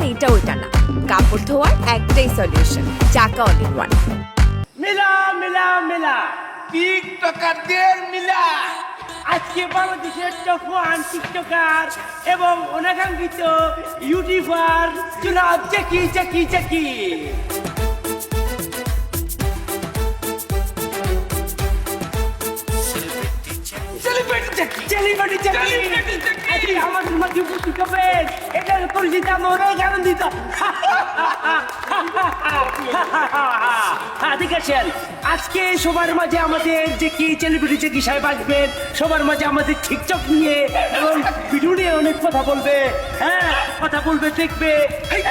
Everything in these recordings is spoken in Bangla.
এইটা ওইটা না, কাপড় ধোয়ার একটাই সলিউশন, চাকা অল ইন ওয়ান। মিলা মিলা মিলা টিকটকারদের মিলা। আজকে বাংলাদেশের টপ ওয়ান টিকটকার এবং অনাকাঙ্ক্ষিত ইউটিউবার জনাব জ্যাকি জ্যাকি জ্যাকি। আমাদের মাঝে উপস্থিত হবেন, এটা পরিচিত আমরা আনন্দিত। ঠিক আছেন, আজকে সবার মাঝে আমাদের যে কি সেলিব্রিটি যে কি সাহেব আসবেন, সবার মাঝে আমাদের টিকটক নিয়ে এবং ভিডিও নিয়ে অনেক কথা বলবে। হ্যাঁ, কথা বলবে, দেখবে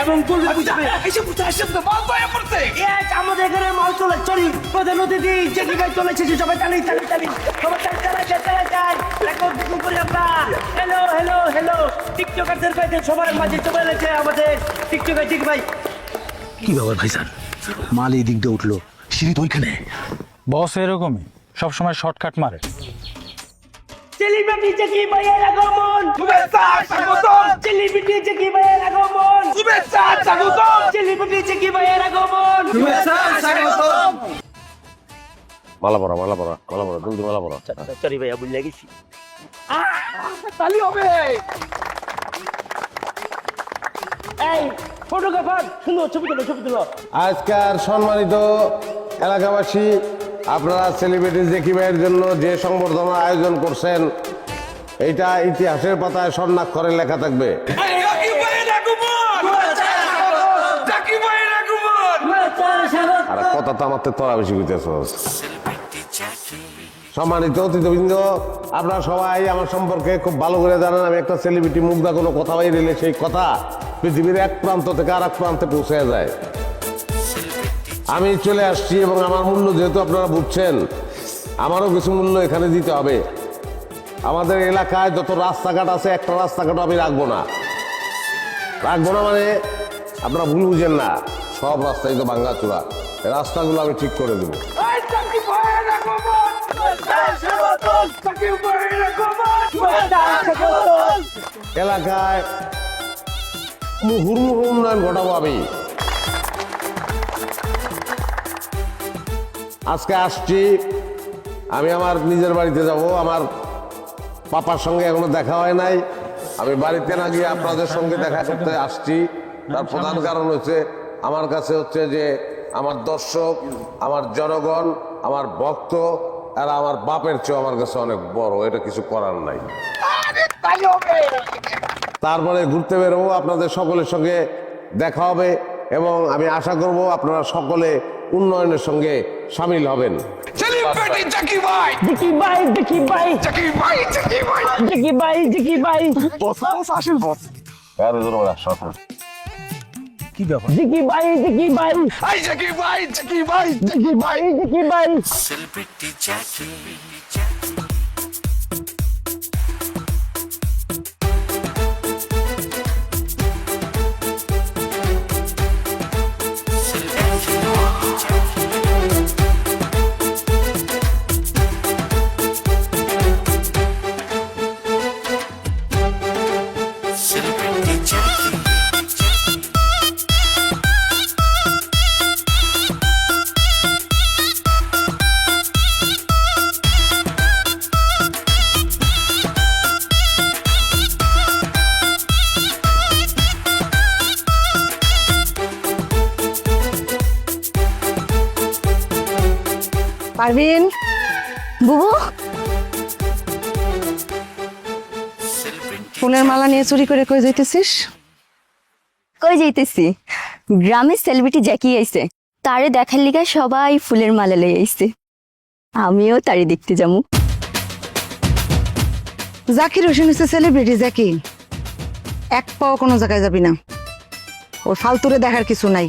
এবং বলবে, বুঝবে। আমাদের এখানে মাল চলে চলি প্রধান অতিথি জেকি ভাই চলেছে, সবাই টানি টানি টানি, সবাই হ্যালো হ্যালো হ্যালো টিকটকারদের ভাই সবার মাঝে চলে এসেছে আমাদের টিকটকার জেকি ভাই। কি ব্যাপার ভাইজান, মাল এই দিকটা উঠলো, সিঁড়ি তো ওইখানে। বস এরকমই সবসময় শর্টকাট মারে। সেলিব্রিটি জেকি ভাইয়ের আগমন, শুভেচ্ছা স্বাগতম। সেলিব্রিটি জেকি ভাইয়ের আগমন, শুভেচ্ছা স্বাগতম। সেলিব্রিটি জেকি ভাইয়ের আগমন, শুভেচ্ছা স্বাগতম। মালা পড়া জলদি মালা পড়া। সরি ভাইয়া, ভুলে গেছি। তালি হবে। এই ফটোগ্রাফার, সুন্দর ছবি তুলো, ছবি তুলো। আজকের সম্মানিত এলাকাবাসী, আপনারা সেলিব্রিটি জেকি ভাইয়ের জন্য যে সংবর্ধনা আয়োজন করছেন, এইটা ইতিহাসের পাতায় স্বর্ণাক্ষরে লেখা থাকবে। আর কথা তো আমার তোরা বেশি বুঝতেছ। সম্মানিত অতিথিবৃন্দ, আপনারা সবাই আমার সম্পর্কে খুব ভালো করে জানেন, আমি একটা সেলিব্রিটি। মুগ্ধা কোনো কথা বাইরে সেই কথা পৃথিবীর এক প্রান্ত থেকে আর এক প্রান্তে পৌঁছে যায়। আমি চলে আসছি এবং আমার মূল্য যেহেতু আপনারা বুঝছেন, আমারও কিছু মূল্য এখানে দিতে হবে। আমাদের এলাকায় যত রাস্তাঘাট আছে, একটা রাস্তাঘাটও আমি রাখবো না মানে আপনারা ভুল বুঝেন না, সব রাস্তাই তো ভাঙ্গাচোরা, এই রাস্তাগুলো আমি ঠিক করে দেবো। এলাকায় মুহুর্মুহু উন্নয়ন ঘটাবো আমি। আজকে আসছি, আমি আমার নিজের বাড়িতে যাব। আমার পাপার সঙ্গে এখনো দেখা হয় নাই। আমি বাড়িতে না গিয়ে আপনাদের সঙ্গে দেখা করতে আসছি। তার প্রধান কারণ হচ্ছে, আমার কাছে হচ্ছে যে আমার দর্শক, আমার জনগণ, আমার ভক্ত, এরা আমার বাপের চেয়ে আমার কাছে অনেক বড়। এটা কিছু করার নাই। তারপরে ঘুরতে বেরোবো, আপনাদের সকলের সঙ্গে দেখা হবে এবং আমি আশা করব আপনারা সকলে উন্নয়নের সঙ্গে সামিল হবেন। সেলিব্রিটি জেকি ভাই, জেকি ভাই, জেকি ভাই, জেকি ভাই, জেকি ভাই, জেকি ভাই, জেকি ভাই। বস আসেন বস। কি ব্যাপার? জেকি ভাই, জেকি ভাই, এই জেকি ভাই, জেকি ভাই, জেকি ভাই, জেকি ভাই। Celebrity Zeki. পারভিন, বুবু, ফুলের মালা নিয়ে চুরি করে কই যাইতেছিস? কই যাইতেছি? গ্রামে সেলিব্রিটি জ্যাকি আইছে, তারে দেখার লিগা সবাই ফুলের মালা লই আইছে, আমিও তারে দেখতে যামু। জাকির হোসেন হচ্ছে সেলিব্রিটি জ্যাকি, এক পাও কোনো জায়গায় যাবি না। ওর ফালতুরে দেখার কিছু নাই।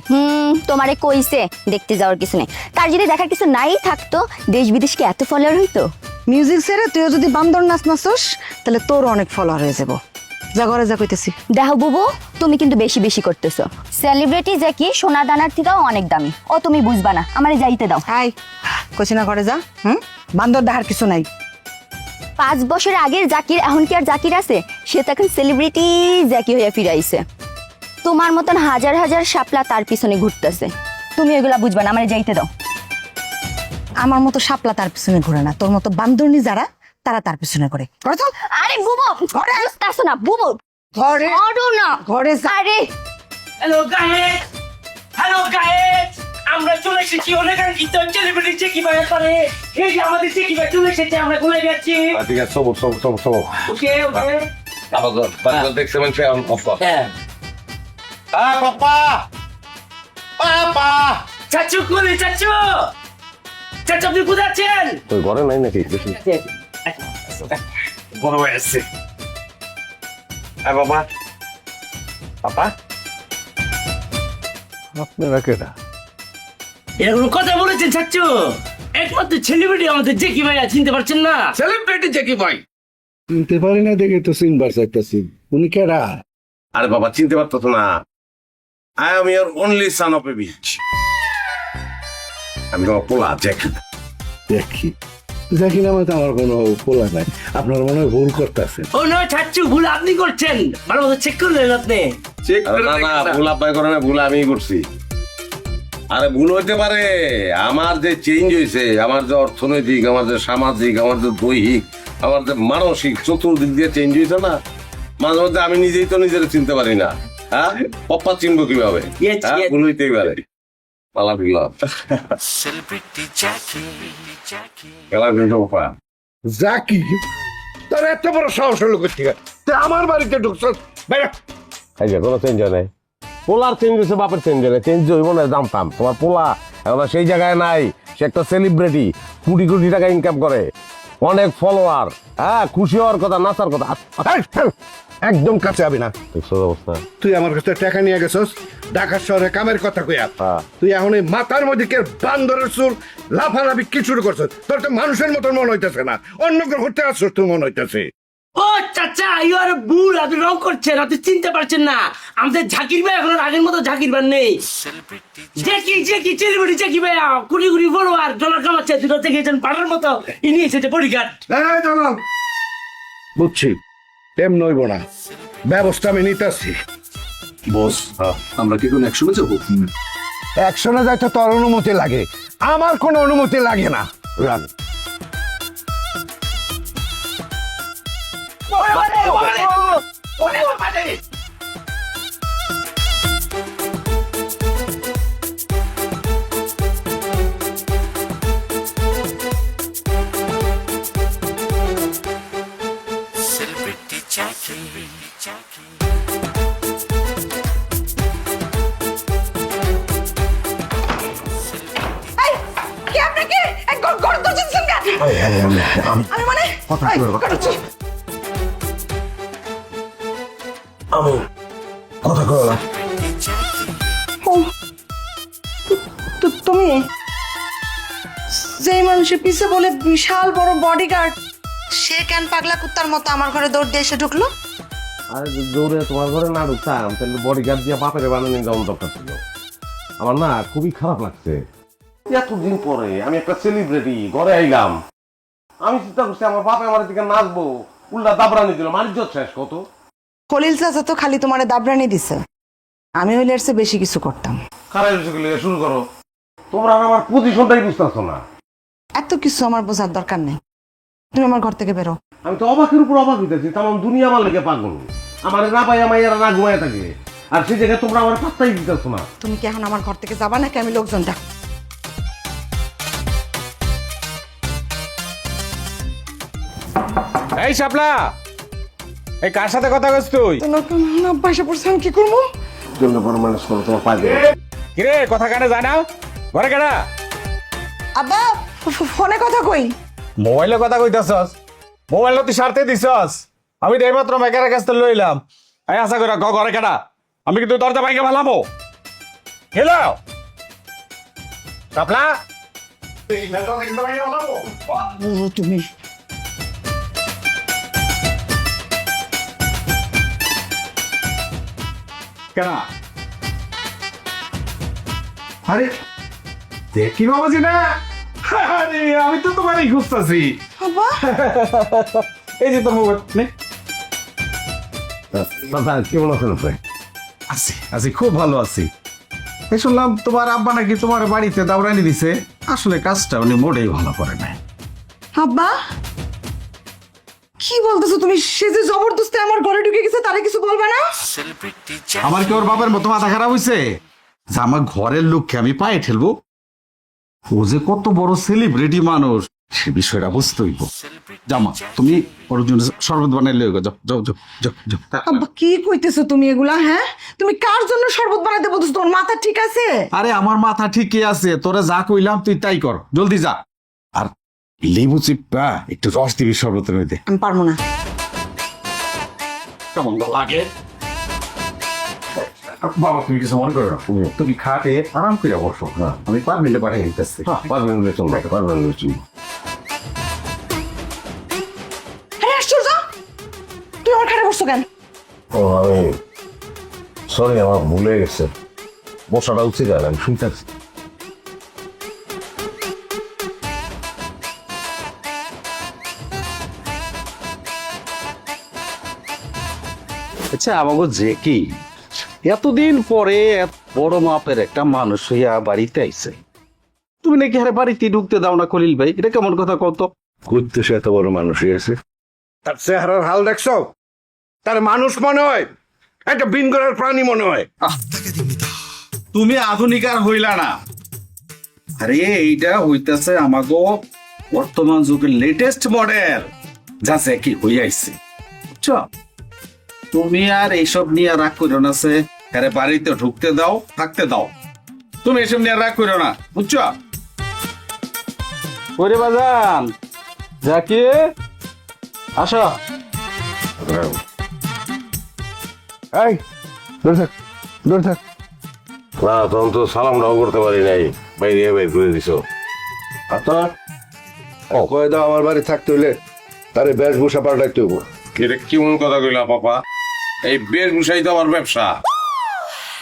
তোমারে কইছে দেখতে যাওয়ার কিছু নেই। তার যদি দেখার কিছু নাই থাকতো, দেশ বিদেশ কি এত ফলোয়ার হইতো? মিউজিক ছেড়ে তুইও যদি বান্দর নাচ নাচস, তাহলে তোর অনেক ফলোয়ার হয়ে যাবো। যা ঘরে যা কইতেছি। দেখো বুবু, তুমি কিন্তু বেশি বেশি করতেছো। সেলিব্রিটি জ্যাকি সোনা দানার থেকেও অনেক দামি, ও তুমি বুঝবা না, আমারে যাইতে দাও। হাই, কইছি না ঘরে যা। বান্দর দেখার কিছু নাই। 5 বছর আগের জাকির এখন কি আর জাকির আছে? সে তো এখন সেলিব্রিটি জ্যাকি হইয়া ফিরে আইছে। তোমার মতন হাজার হাজার শাপলা তার পিছনে ঘুরতেছে, তুমি এগুলা বুঝবা না, আমার যাইতে দাও। আমার মতো শাপলা তার পিছনে ঘুরে না, তোর মতো বান্দরনি যারা তারা তার পিছনে ঘুরে। ঘরে চল। আরে বুবু ঘরে আসো না, বুবু ঘরে ঘরো না, ঘরে যা। আরে হ্যালো গায়েস, হ্যালো গায়েস, আমরা চলে এসেছি অনেক আনন্দিত সেলিব্রিটি জ্যাকি ভাইয়ের পরে। এই যে আমাদের জ্যাকি ভাই চলে এসেছে, আমরা ঘুরে যাচ্ছি। ঠিক আছে, সবর। ওকে ওকে। বাবা দেখছে মানুষ অফ কর। হ্যাঁ পাপা পাপা চাচু কোলে চাচু, চাচু আপনি কোথায় আছেন? তুই ঘরে নাই নাকি? বড় হয়ে আসছে। বাবা পাপা আপনারা কেডা? এরকম কথা বলেছেন চাচু? একমাত্র সেলিব্রিটি আমাদের জ্যাকি ভাই, চিনতে পারছেন না? সেলিব্রিটি জ্যাকি ভাই। চিনতে পারি না দেখে তো চিনবার চাইতেছি। উনি কেডা? আরে বাবা চিনতে পারতো না, I am your only son of A beach. আমি তোমার পোলা জ্যাকি। দেখি দেখি না, তো আমার কোনো পোলা নাই। আপনার মনে হয় ভুল করতেছেন। ও না চাচু, ভুল আপনি করছেন, ভালো মতো চেক করলেন আপনি। না ভুল আব্বাই করে না, ভুল আমিই করছি। আরে ভুল হইতে পারে, আমার যে চেঞ্জ হয়েছে, আমার যে অর্থনৈতিক, আমার যে সামাজিক, আমার যে দৈহিক, আমার যে মানসিক, চতুর্দিক দিয়ে চেঞ্জ হয়েছে না, মাঝে মধ্যে আমি নিজেই তো নিজের চিনতে পারি না। হ্যাঁ পপ্পা চিনবো কিভাবে? Yes, হ্যাঁ, yes. ভুল হইতেই পারে। পালা বিল্লাহ Celebrity Jackie. খেলা কিন্তু পপ্পা জাকি তোর এত বড় সাহস হলো কোথেকে? তুই আমার বাড়িতে ঢুকছস? বাইরে। এই যে কোনো চেঞ্জ হয় নাই। পোলার চেঞ্জ হয়েছে, বাপের চেঞ্জ হয় নাই। চেঞ্জ হইব না জানতাম। তোমার পোলা এখন আর সেই জায়গায় নাই। সে একটা সেলিব্রিটি, কোটি কোটি টাকা ইনকাম করে, অনেক ফলোয়ার। হ্যাঁ খুশি হওয়ার কথা, নাচার কথা। একদম কাছে আবি না। দেখছো অবস্থা? তুই আমার কাছে টাকা নিয়ে গেছস ঢাকা শহরে কামের কথা কইয়া। হ্যাঁ। তুই এখন এই মাথার মধ্যে কে বান্দরের চুল লাফালাফি কি শুরু করছস? তোর তো মানুষের মতন মনে হইতেছে না, অন্য গ্রহ হতে আসছস তুই মনে হইতেছে। ও চাচা, ইউ আর ভুল, আপনি রং করছেন, আপনি চিনতে পারছেন না। আমাদের জাকির ভাই এখন আর আগের মতো জাকির ভাই নেই। জ্যাকি জ্যাকি সেলিব্রিটি জ্যাকি ভাই কোটি কোটি ফলোয়ার, ডলার কামাচ্ছে, দুটো থেকে গেছেন পাড়ার মতো। ইনি এসেছে বডিগার্ড। এই দাঁড়াও। বুঝছি, তেম নইব না, ব্যবস্থা আমি নিতেছি। বস, আমরা কি কোন একশনে যাবো? একশনে যাইতে তোর অনুমতি লাগে, আমার কোনো অনুমতি লাগে না। রান। Celebrity Jackie. এই কি আপনাকে এক গড় দর্শন কেন? আমি মানে কথা কি বলবো? করছি। আমি কথা কইলা। ও তুমি যেই মানুষের পিছে বলে বিশাল বড় বডিগার্ড, সে কেন পাগলা কুত্তার মতো আমার ঘরে দৌড় দিয়ে এসে ঢুকলো? আরে দৌড়ে তোমার ঘরে না ঢুকতাম তাহলে বডিগার্ড দিয়ে বাপের বানানো যাওয়ার দরকার ছিল। আমার না খুবই খারাপ লাগছে, এতদিন পরে আমি একটা সেলিব্রিটি ঘরে আইলাম, আমি চিন্তা করছি আমার বাপে আমার দিকে নাচবো, উল্টা দাবরানি দিল, মানিজ্য শেষ কত। খলিল চাচা তো খালি তোমারে দাবরানি দিছে, আমি হইলে এর চেয়ে বেশি কিছু করতাম। খারাপ শুরু করো, তোমরা আর আমার পজিশনটাই বুঝতেছো না। এত কিছু আমার বোঝার দরকার নেই, তুমি আমার ঘর থেকে বেরো। আমি তো অবাকের উপর অবাক হইতেছি, তাম দুনিয়া আমার লেগে পাগল, আমার না পাই আমার এরা না ঘুমায় থাকে, আর সেই জায়গায় তোমরা আমার পাত্তাই দিতেছো না। তুমি কি এখন আমার ঘর থেকে যাবা নাকি আমি লোকজন ডাক? এই শাপলা, এই কার সাথে কথা কইছ তুই? বাসা পড়ছে, আমি কি করবো? জন্য পরমানেশ করো, তোমার পাই দেবে। কিরে কথা কানে যায় না? ঘরে কেডা? আব্বা ফোনে কথা কই। মোবাইলে কথা কইতাছস? মোবাইল তুই সারতে দিছস? আমি তো এইমাত্র মেকারের কাছ থেকে লইলাম। এই আশা কইরা ঘরে কেডা? আমি কিন্তু দরজা ভাঙে ফেলামো। হ্যালো শাপলা, তুমি কেনা আরে দেখি বাবাজি না, আরে আমি তো তোমারই খুঁজতেছি। আব্বা এই যে তোর মোবাইল নে। কেমন আছেন আপনি? আছি খুব ভালো আছি। এই শুনলাম তোমার আব্বা নাকি তোমার বাড়িতে দাওরানি দিছে। আসলে কাজটা উনি মোটেই ভালো করে নাই। আব্বা কি বলতেছো তুমি? সে যে জবরদস্তি আমার ঘরে ঢুকে গেছে, তারে কিছু বলবে না? Celebrity আমার কি ওর বাবার মতো মাথা খারাপ হয়েছে যে আমার ঘরের লোককে আমি পায়ে ঠেলবো? ও যে কত বড় সেলিব্রিটি মানুষ সে বিষয়টা বুঝতে হইব। জামা তুমি ওর জন্য শরবত বানাই লই যাও যাও যাও যাও যাও। আব্বা কি কইতেছো তুমি এগুলা? হ্যাঁ, তুমি কার জন্য শরবত বানাইতে বলতেছো? তোমার মাথা ঠিক আছে? আরে আমার মাথা ঠিকই আছে, তোরা যা কইলাম তুই তাই কর, জলদি যা। আর লেবু চিপা একটু রস দিবি শরবতের মধ্যে। আমি পারবো না। কেমন লাগে বাবা? তুমি কিছু মনে করো না, তুমি খাটে আরাম করে বসো। আমি 5 মিনিটে পাঠিয়ে দিতেছি। পারবেন চলবে, পারবেন চলবে। হ্যাঁ আশ্চর্য, তুই আমার খাটে বসছো কেন? ও আমি সরি, আমার ভুলে গেছে। বসাটা উচিত আর আমি শুনতে আছি। আচ্ছা আমাকে যে কি এতদিন পরে এত বড় মাপের একটা মানুষ হইয়া বাড়িতে আইছে, তুমি নাকি হারে বাড়িতে ঢুকতে দাও না খলিল ভাই? এটা কেমন কথা কত? করতে সে এত বড় মানুষ হয়েছে, তার চেহারার হাল দেখছো? তার মানুষ মনে হয়, একটা বিনগরের প্রাণী মনে হয়। তুমি আধুনিক আর হইলা না। আরে এইটা হইতাছে আমাগো বর্তমান যুগের লেটেস্ট মডেল, যা সে কি হইয়াইছে, বুঝছো? তুমি আর এইসব নিয়ে রাগ করো না, সে আরে বাড়িতে ঢুকতে দাও, থাকতে দাও। তুমি এসব নিয়ে রাগ করো না, বুঝছো? ওরে বাজান জাকি আসো। এই দূরে থাক, দূরে থাক। না তখন তো সালামটাও করতে পারি নাই, বাইরে বের করে দিছো। আপনার কয়ে দাও আমার বাড়ি থাকতে হইলে তারে বেশভূষা পাল্টাইতে হইব। এটা কেমন কথা কইলা পাপা? এই বেশভূষাই তো আমার ব্যবসা,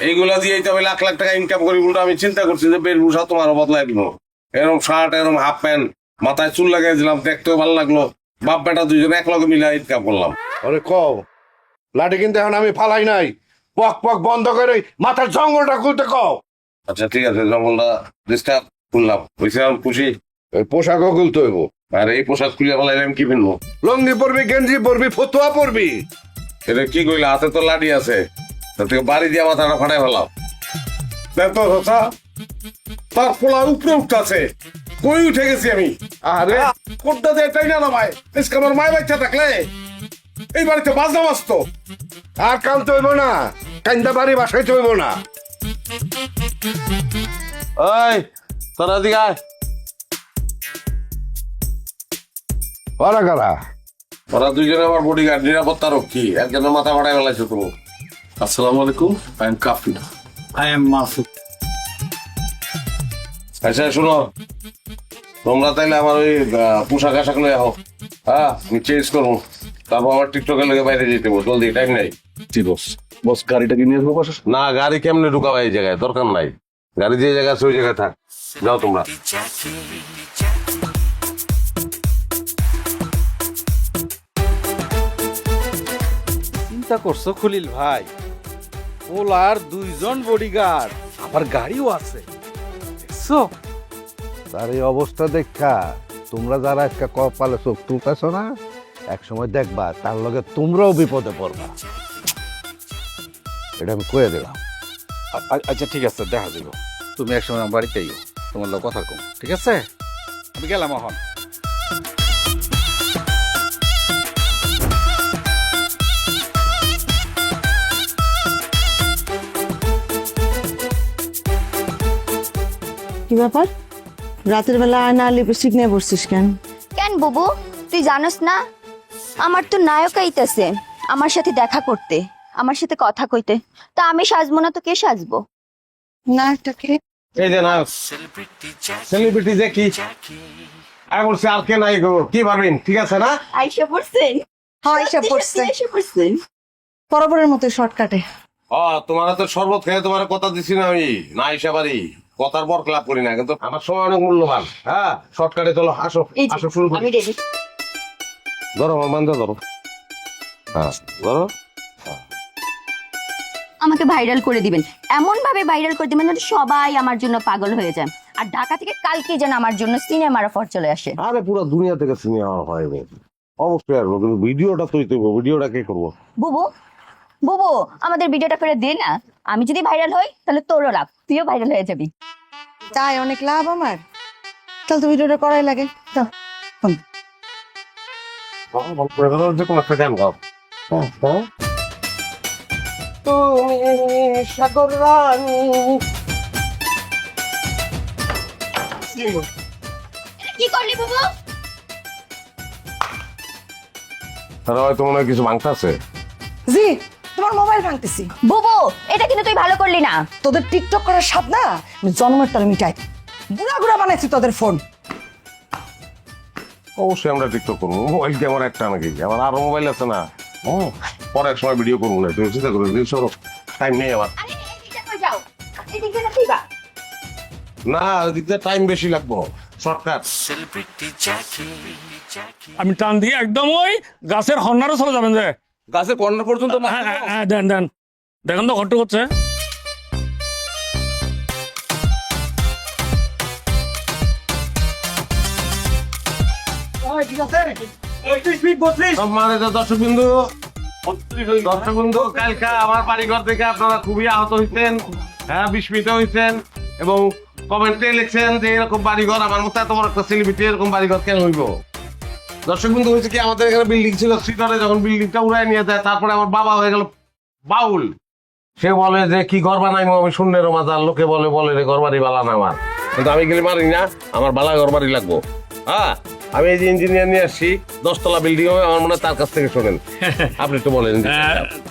এইগুলা দিয়েই তো আমি লাখ লাখ টাকা ইনকাম করি। উল্টো আমি চিন্তা করছি যে বেশভূষা তোমার বদলাই দিব। এরকম শার্ট, এরকম হাফ প্যান্ট, মাথায় চুল লাগাই দিলাম, দেখতেও ভালো লাগলো। বাপ বেটা দুইজন এক লগে মিলে ইনকাম করলাম। আরে কও, লাঠি কিন্তু এখন আমি ফালাই নাই। পক পক বন্ধ করে মাথার জঙ্গলটা খুলতে কও। আচ্ছা ঠিক আছে, জঙ্গলটা ডিস্টার্ব করলাম, বুঝছি আমি খুশি। এই পোশাকও খুলতে হইব। আর এই পোশাক খুলে ফেলাইলে আমি কি পিনবো? লঙ্গি পরবি, গেঞ্জি পরবি, ফতুয়া পরবি। এটা কি কইলা? হাতে তো লাঠি আছে, তুই বাড়ি দিয়ে মাথাটা ফাটাই ফেলাম। দেখ তো চাচা, তার পোলা উপরে উঠতেছে, কই উঠে গেছি আমি। আরে কোনটা দিয়ে এটাই না ভাই, আজকে আমার মায়ের বাচ্চা থাকলে এই বাড়িতে বাজনা বাজতো। আর কামতে হইব না, কান্দা বাড়ি বাসাইতে হইব না। ওই তোরা দিকে আয়। ওরা কারা? ওরা দুইজনে আমার বডিগার্ড, নিরাপত্তা রক্ষী। একজনের মাথা ফাটাই ফেলাইছো তুমি। আসসালামু আলাইকুম, I am Kafi, I am Masud. আচ্ছা শুনো, তোমরা তাইলে আমার ওই পোশাক আশাক লয়ে আহ, হ্যাঁ আমি চেঞ্জ করবো, তারপর আমার টিকটকের লেগে বাইরে যেতে বল, জলদি, টাইম নাই। জি বস। বস গাড়িটাকে নিয়ে আসবো বাসা? না, গাড়ি কেমনে ঢুকাবা এই জায়গায়? দরকার নাই, গাড়ি যে জায়গায় আছে ওই জায়গায় থাক। যাও তোমরা। চিন্তা করছো খলিল ভাই, ওলার 2জন বডিগার্ড, আবার গাড়িও আছে, দেখছো? তার এই অবস্থা দেখা তোমরা যারা একটা কপালে চোখ তুলতেছো না, এক সময় দেখবা তার লগে তোমরাও বিপদে পড়বা। এটা আমি কয়ে দিলাম। আচ্ছা ঠিক আছে, দেখা যাবে। তুমি একসময় আমার বাড়িতে আইও, তোমার লোক কথা কম, ঠিক আছে? আমি গেলাম এখন। কি ব্যাপার? রাতের বেলা আয়না লিপস্টিক নিয়ে বসছিস কেন? কেন বুবু, তুই জানোস না আমার তো নায়ক আইতাছে আমার সাথে দেখা করতে, আমার সাথে কথা কইতে। তা আমি সাজবো না তো কে সাজবো? না এটাকে এই যে নায়ক সেলিব্রিটি যে কি আমি বলছি, আর কে নাই গো, কি পারবেন? ঠিক আছে না? আইসা পড়ছেন? হ্যাঁ এসে পড়ছে, আইসা পড়ছেন। বরাবরের মতো শর্টকাটে। তোমার তো শরবত খেয়ে তোমার কথা দিছি না আমি, না এসে পারি। কথার বর ক্লাব করি না, কিন্তু আমার সময় অনেক মূল্যবান। হ্যাঁ শর্টকাটে চলো, আসো এই যে, আসো, শুরু করি। আমি রেডি। ধরো আমার বান্ধব, ধরো। হ্যাঁ ধরো। আমাকে ভাইরাল করে দিবেন, এমন ভাবে ভাইরাল করে দিবেন যেন সবাই আমার জন্য পাগল হয়ে যায়। আর ঢাকা থেকে কালকে যেন আমার জন্য সিনেমার অফার চলে আসে। আরে পুরো দুনিয়া থেকে সিনেমা হয়নি, অবশ্যই আসবো, কিন্তু ভিডিওটা তুই তুলবো, ভিডিওটা কে করবো? বুবু বুবু আমাদের ভিডিওটা করে দে না, আমি যদি ভাইরাল হই তাহলে তোরও লাভ, তুইও ভাইরাল হয়ে যাবি। তাই অনেক লাভ আমার, তাহলে তো ভিডিওটা করাই লাগে। তো যে কোনো একটা গান গাও। তুমি সাগর রানী। কি করলি বুবু? তাহলে হয়তো মনে হয় কিছু ভাঙতেছে। জি, তোমার মোবাইল ভাঙতেছি। বুবু এটা কিন্তু তুই ভালো করলি না। তোদের টিকটক করার স্বাদ না আমি জন্মের তলে মিটাই, গুড়া গুড়া বানাইছি তোদের ফোন। অবশ্যই আমরা টিকটক করবো, মোবাইল কি আমার একটা নাকি? আমার আরো মোবাইল আছে না, পরে এক সময় ভিডিও করবো না, তুমি চিন্তা করো, টাইম নেই আমার। আরে এদিকে কই যাও? এদিকে না তুইবা? না, ওদিক দিয়ে টাইম বেশি লাগবো, শর্টকাট। আমি টান দিয়ে একদম ওই গাছের হন্নারও চলে যাবেন যে গাছের কর্নার পর্যন্ত হ্যাঁ দেন দেন, দেখেন তো ঘট্ট করছে। সম্মানিত দর্শকবৃন্দু, কালকা আমার বাড়িঘর থেকে আপনারা খুবই আহত হইতেন, হ্যাঁ বিস্মিত হইতেন এবং কমেন্টে লিখছেন যে এরকম বাড়িঘর, আমার মতো এত বড় একটা সেলিব্রিটি এরকম বাড়িঘর কেন হইব? দর্শকবৃন্দু, হয়েছে কি, আমাদের এখানে বিল্ডিং ছিল শ্রীনগরে, যখন বিল্ডিংটা উড়ায় নিয়ে যায়, তারপরে আমার বাবা হয়ে গেল বাউল। সে বলে যে কি ঘর বানাইবো আমি শূন্যের মাজার, লোকে বলে বলে রে ঘর বাড়ি বালা না আমার, কিন্তু আমি গেলে মারি না, আমার বালা ঘর বাড়ি লাগবো। হ্যাঁ, আমি এই যে ইঞ্জিনিয়ার নিয়ে আসছি 10 তলা বিল্ডিং হবে, আমার মনে হয় তার কাছ থেকে শোনেন, আপনি একটু বলেন।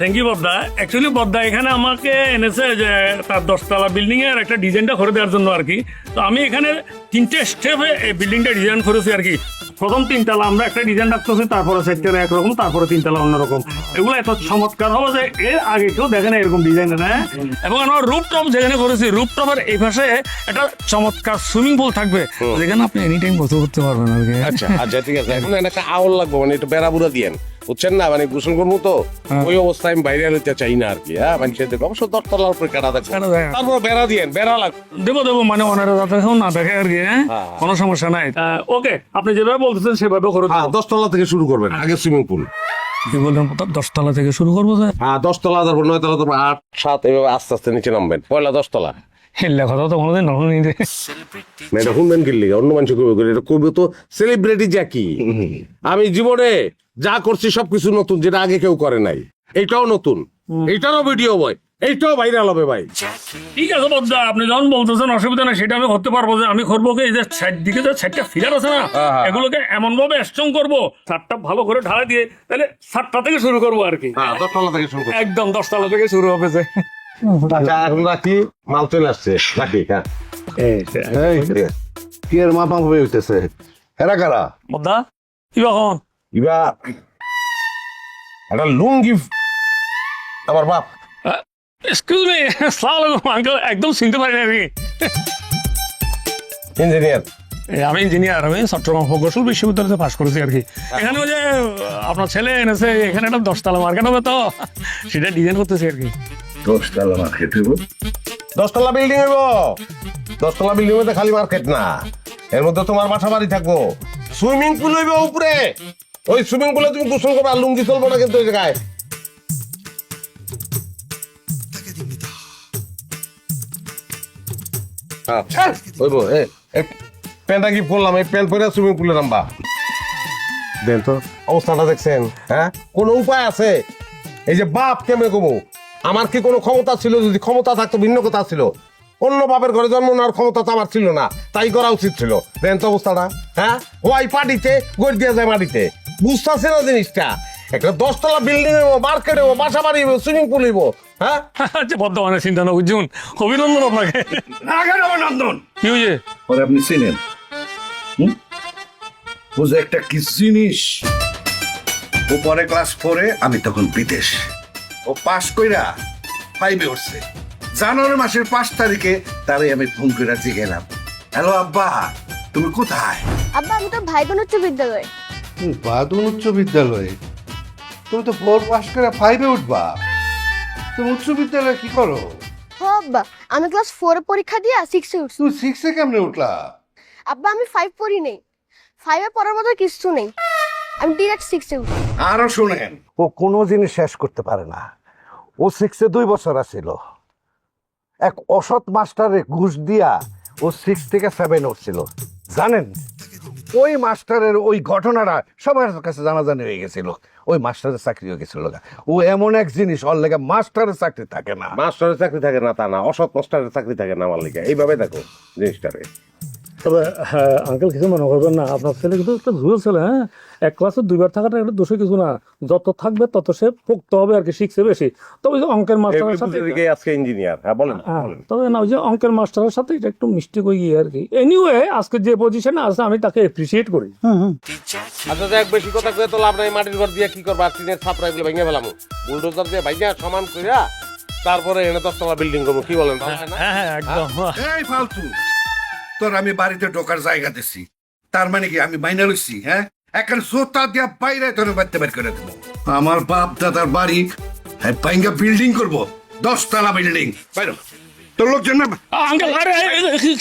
থ্যাংক ইউ বদ্দা। অ্যাকচুয়ালি বদ্দা এখানে আমাকে এনেছে যে তার 10 তলা বিল্ডিং এর একটা ডিজাইনটা করে দেওয়ার জন্য আর কি। তো আমি এখানে 3টে স্টেপে এই বিল্ডিংটা ডিজাইন করেছি আর কি। প্রথম 3 তলা আমরা একটা ডিজাইন রাখতেছি, তারপরে 4 একরকম, তারপরে 3 তলা অন্যরকম। এগুলো এত চমৎকার হবে যে এর আগে কেউ দেখে না এরকম ডিজাইন, হ্যাঁ। এবং আমার রুপটপ যেখানে করেছি, রুপটপের এই পাশে একটা চমৎকার সুইমিং পুল থাকবে, যেখানে আপনি এনি টাইম গোসল করতে পারবেন আর কি। আচ্ছা আচ্ছা, ঠিক আছে, এখন একটা আওল লাগবো, মানে একটু বেড়া বুড়া দিয়েন, বুঝছেন না, মানে গোসল করবো তো ওই অবস্থায় আমি বাইরে হইতে চাই না আর কি। হ্যাঁ, মানে দেখো অবশ্য 10 তলার উপরে কাটা দেখো, তারপর বেড়া দিয়েন, বেড়া লাগবে। দেবো মানে ওনারা যাতে না দেখে আর কি, হ্যাঁ, কোনো সমস্যা নাই। ওকে, আপনি যেভাবে বলতেছেন সেভাবে করে দেবো। 10 তলা থেকে শুরু করবেন, আগে সুইমিং পুল। কি বললেন? 10 তলা থেকে শুরু করবো স্যার? হ্যাঁ, 10 তলা, তারপর 9 তলা, তারপর 8, 7, এভাবে আস্তে আস্তে নিচে নামবেন, পয়লা 10 তলা। কথা তো কোনোদিন নতুন এটা শুনবেন কি লিগে? অন্য মানুষ কবে করে, এটা কবে তো সেলিব্রিটি জ্যাকি। আমি জীবনে যা করছি সবকিছু নতুন, যেটা আগে কেউ করে নাই। এইটাও নতুন, এইটারও ভিডিও বয়, এইটাও ভাইরাল হবে ভাই। ঠিক আছে বদ্দা, আপনি যখন বলতেছেন অসুবিধা নেই, সেটা আমি করতে পারবো। যে আমি করবো কি, এই যে সাইড দিকে যে 6টা ফিলার আছে না, এগুলোকে এমন ভাবে স্ট্রং করবো, 7টা ভালো করে ঢালা দিয়ে, তাহলে 7টা থেকে শুরু করবো আর কি। 10 তলা থেকে শুরু করবো, একদম 10 তলা থেকে শুরু হবে যে। আচ্ছা, এখন রাখি, মাল চলে আসছে, রাখি। হ্যাঁ, কি এর মাপা হয়ে হইতেছে? এরা কারা? বদ্দা কি কখন ইবা একটা লুঙ্গি আমার বাপ। এক্সকিউজ মি, আসসালামু আলাইকুম আঙ্কেল, একদম চিনতে পারি না আর কি। ইঞ্জিনিয়ার। আমি ইঞ্জিনিয়ার, আমি চট্টগ্রাম প্রকৌশল বিশ্ববিদ্যালয়তে পাশ করেছি আর কি। এখানে ওই যে আপনার ছেলে এনেছে, এখানে একটা 10 তলা মার্কেট হবে, তো সেটা ডিজাইন করতেছি আর কি। 10 তলা মার্কেট হইব? 10 তলা বিল্ডিং হইব। 10 তলা বিল্ডিং মধ্যে খালি মার্কেট না, এর মধ্যে তোমার বাসা বাড়ি থাকবো, সুইমিং পুল হইবে উপরে। ওই সুইমিং পুলে তুমি গোসল করবে, আর লুঙ্গি চলবো না কিন্তু ওই জায়গায়। হইব। প্যান্টটা কি পরলাম, এই প্যান্ট পরে সুইমিং পুলে নামবা? দেন তো অবস্থাটা দেখছেন? হ্যাঁ, কোনো উপায় আছে? এই যে বাপ কেমনে কমু, আমার কি কোনো ক্ষমতা ছিল? যদি ক্ষমতা থাকতো ভিন্ন কথা ছিল, অন্য বাপের ঘরে জন্ম নেওয়ার ক্ষমতা তো আমার ছিল না, তাই করা উচিত ছিল। দেন তো অবস্থাটা। হ্যাঁ, ওয়াই পার্টিতে গড় দিয়ে যায় মাটিতে, বুঝতেছে না জিনিসটা। একটা 10 তলা বিল্ডিং হইব, মার্কেট হইব, বাসা বাড়ি হইব, সুইমিং পুল হইব। হ্যাঁ, আচ্ছা বর্তমানে চিন্তা না বুঝুন, অভিনন্দন আপনাকে। অভিনন্দন। কি হয়েছে? ওরে আপনি চিনেন? ও যে একটা কি জিনিস। ও পরে ক্লাস 4-এ, আমি তখন বিদেশ। ও পাশ কইরা 5-এ উঠছে। জানুয়ারি মাসের 5 তারিখে তারে আমি ফোন করে জিগেলাম, হ্যালো আব্বা, তুমি কোথায়? আব্বা আমি তো ভাইবোন উচ্চ বিদ্যালয়ে। বাদুন উচ্চ বিদ্যালয়ে? তুমি তো 4 পাশ করে 5-এ উঠবা। তুমি উচ্চ বিদ্যালয়ে কি করো? আব্বা আমি ক্লাস 4 পরীক্ষা দিয়া 6 এ উঠছি। তুমি 6 কেমনে উঠলা? আব্বা আমি 5 পড়ি নাই, 5 এ পড়ার মতো কিছু নেই, আমি ডিরেক্ট 6 এ উঠছি। আরো শুনেন, ও কোনো জিনিস শেষ করতে পারে না। ও 6 এ 2 বছর আছিল। এক অসৎ মাস্টারে ঘুষ দিয়া ও 6 থেকে 7 উঠছিল। জানেন, ওই মাস্টারের ওই ঘটনাটা সবার কাছে জানাজানি হয়ে গেছিল। ওই মাস্টারের চাকরি হয়ে গেছিল। ও এমন এক জিনিস, ওর লেগে মাস্টারের চাকরি থাকে না। মাস্টারের চাকরি থাকে না তা না, অসৎ মাস্টারের চাকরি থাকে না আমার লিগে। এইভাবে দেখো জিনিসটারে। তবে হ্যাঁ আঙ্কেল কিছু মনে করবেন না, আপনার ছেলে কিন্তু একটা ঝুল ছেলে। হ্যাঁ, এক ক্লাসে 2বার থাকাটা একটা দোষে কিছু না, যত থাকবে তত সে পোক্ত হবে আর কি, শিখছে বেশি। তবে ওই যে অঙ্কের মাস্টারের সাথে আজকে ইঞ্জিনিয়ার। হ্যাঁ বলেন। তবে না, ওই যে অঙ্কের মাস্টারের সাথে এটা একটু মিস্টেক হয়ে গিয়ে আর কি। এনিওয়ে আজকে যে পজিশনে আছে আমি তাকে এপ্রিসিয়েট করি। আচ্ছা দেখ, বেশি কথা কয়ে তো লাভ নাই। মাটির ঘর দিয়ে কি করবা? টিনের ছাপরা এগুলো ভেঙে ফেলাম, বুলডোজার দিয়ে ভাইয়া সমান কইরা তারপরে এনে 10 তলা বিল্ডিং করবো। কি বলেন? হ্যাঁ একদম। এই ফালতু, তোর আমি বাড়িতে ঢোকার জায়গা দিছি, তার মানে কি আমি মাইনা লইছি? হ্যাঁ, এখন জোতা দিয়া বাইরে তোর বাড়িতে বের করে দেবো। আমার বাপ দাদার বাড়ি বাইঙ্গা বিল্ডিং করবো, 10 তলা বিল্ডিং। বাইরে তোর লোকজন না, আঙ্কেল আরে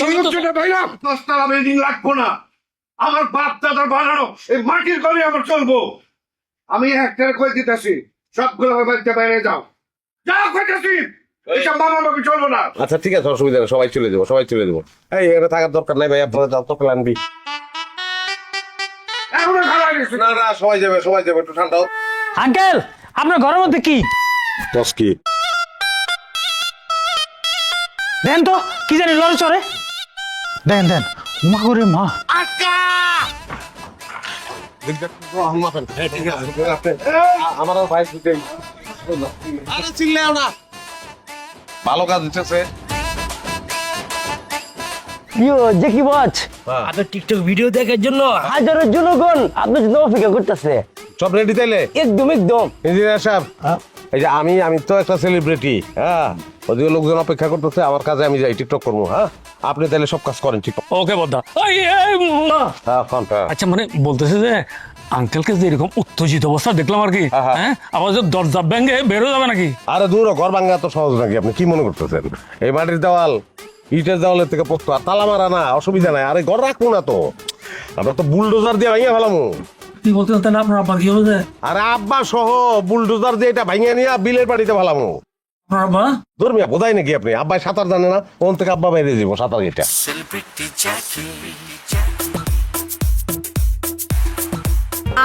তোর লোকজন বাইরে 10 তলা বিল্ডিং লাগবো না। আমার বাপ দাদার বানানো এই মাটির ঘরে আমার চলবো। আমি একটা কই দিতেছি, সবগুলো বাড়িতে বাইরে যাও, যাও কইতেছি। এইসব বাবা বাবু চলবো না। আচ্ছা ঠিক আছে, অসুবিধা নেই, সবাই চলে যাবো, সবাই চলে যাবো। এই এখানে থাকার দরকার নাই ভাই, আপনারা যাও তো, প্ল্যান বি। এখনো খারাপ গেছে না না, সবাই যাবে, সবাই যাবে, একটু ঠান্ডা হোক। আঙ্কেল আপনার ঘরের মধ্যে কি দশ কি দেন তো, কি জানি লড়ে চড়ে। দেন দেন, মা করে মা। আমার ভাই চিনলেও না, ভালো কাজ হচ্ছে। যে কি বচ আপনার টিকটক ভিডিও দেখার জন্য হাজারো জনগণ আপনার জন্য অপেক্ষা করতেছে। সব রেডি তাইলে? একদম একদম। ইঞ্জিনিয়ার সাহেব, এই যে আমি তো একটা সেলিব্রিটি। হ্যাঁ, ওদিকে লোকজন অপেক্ষা করতেছে, আমার কাজে আমি যাই, টিকটক করবো। হ্যাঁ, আপনি তাহলে সব কাজ করেন। ঠিক ওকে বদ্দা। আচ্ছা মানে বলতেছে যে আঙ্কেলকে যে এরকম উত্তেজিত অবস্থা দেখলাম আর কি, হ্যাঁ আবার যে দরজা ভেঙে বেরো যাবে নাকি? আরে দূর, ঘর ভাঙা তো সহজ নাকি? আপনি কি মনে করতেছেন? এই মাটির দেওয়াল, ইটের দেওয়ালের থেকে পোক্ত, আর তালা মারা না, অসুবিধা নাই। আরে ঘর রাখবো না তো, আমরা তো বুলডোজার দিয়ে ভাঙিয়ে ফেলামো। কি বলতেন তাহলে আপনার আব্বা কি হবে? আরে আব্বা সহ বুলডোজার দিয়ে এটা ভাঙিয়ে নিয়ে বিলের বাড়িতে ফেলামো। আপনার আব্বা ধর্মিয়া বোধাই নাকি আপনি? আব্বাই সাঁতার জানে না, ওন থেকে আব্বা বাইরে যাবো সাঁতার এটা।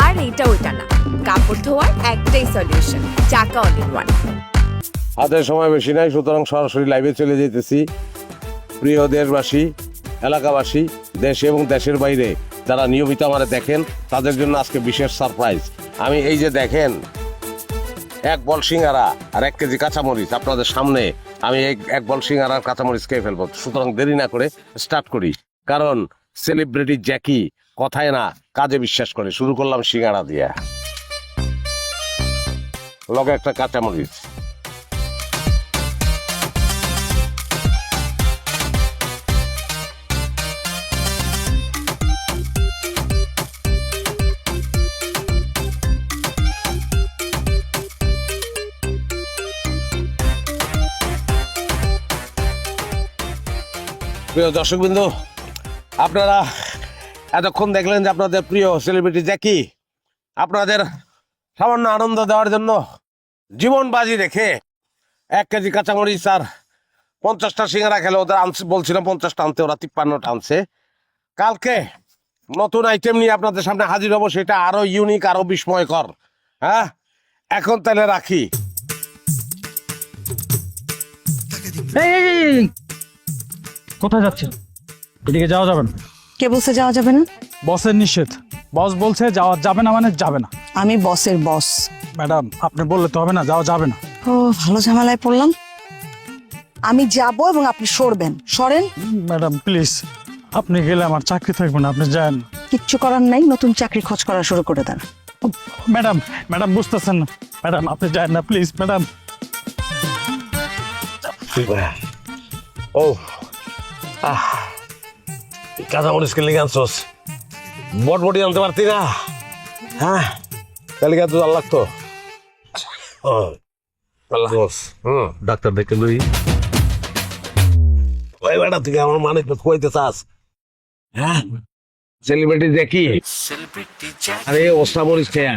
আর এইটা ওইটা না, কাপড় ধোয়ার একটাই সলিউশন, চাকা অল ইন ওয়ান। হাতের সময় বেশি নাই, সুতরাং সরাসরি লাইভে চলে যেতেছি। প্রিয় দেশবাসী, এলাকাবাসী, দেশ এবং দেশের বাইরে যারা নিয়মিত আমারে দেখেন, তাদের জন্য আজকে বিশেষ সারপ্রাইজ। আমি এই যে দেখেন, 1 বল সিঙ্গারা আর 1 কেজি কাঁচামরিচ আপনাদের সামনে, আমি এক বল সিঙ্গারা আর কাঁচামরিচ খেয়ে ফেলবো। সুতরাং দেরি না করে স্টার্ট করি, কারণ সেলিব্রিটি জ্যাকি কথায় না কাজে বিশ্বাস করে। শুরু করলাম সিঙ্গারা দিয়া, লগে একটা কাঁচামরিচ। প্রিয় দর্শকবৃন্দ, আপনারা এতক্ষণ দেখলেন যে আপনাদের প্রিয় সেলিব্রিটি জ্যাকি আপনাদের সামান্য আনন্দ দেওয়ার জন্য জীবন বাজি রেখে 1 কেজি কাঁচামরিচ আর 50টা সিঙ্গারা খেলে। ওদের আনছে, বলছিলাম 50টা আনতে, ওরা 53টা আনছে। কালকে নতুন আইটেম নিয়ে আপনাদের সামনে হাজির হবো, সেটা আরো ইউনিক, আরো বিস্ময়কর। হ্যাঁ, এখন তাহলে রাখি। কোথায় যাচ্ছেন? এদিকে যাওয়া যাবে না। কে বলছে যাওয়া যাবে না? বসের নিষেধ, বস বলছে যাওয়া যাবে না মানে যাবে না। আমি বসের বস। ম্যাডাম আপনি বললে তো হবে না, যাওয়া যাবে না। ও ভালো ঝামেলায় পড়লাম। আমি যাব এবং আপনি সরবেন। সরেন। ম্যাডাম প্লিজ, আপনি গেলে আমার চাকরি থাকবে না, আপনি যান। কিচ্ছু করার নাই, নতুন চাকরি খোঁজ করা শুরু করে দেন। ম্যাডাম ম্যাডাম বুঝতেছেন না, ম্যাডাম আপনি যান না প্লিজ। ম্যাডাম ও কাঁচামরিচকে লেগে আনছোস, বটবটি আনতে পারতি না? হ্যাঁ, তাহলে তো আর লাগতো। ডাক্তার দেখে লই ওই বেটা থেকে আমার মানে কইতে চাস হ্যাঁ সেলিব্রিটি দেখি আরে ওস্তা মরিস খেয়া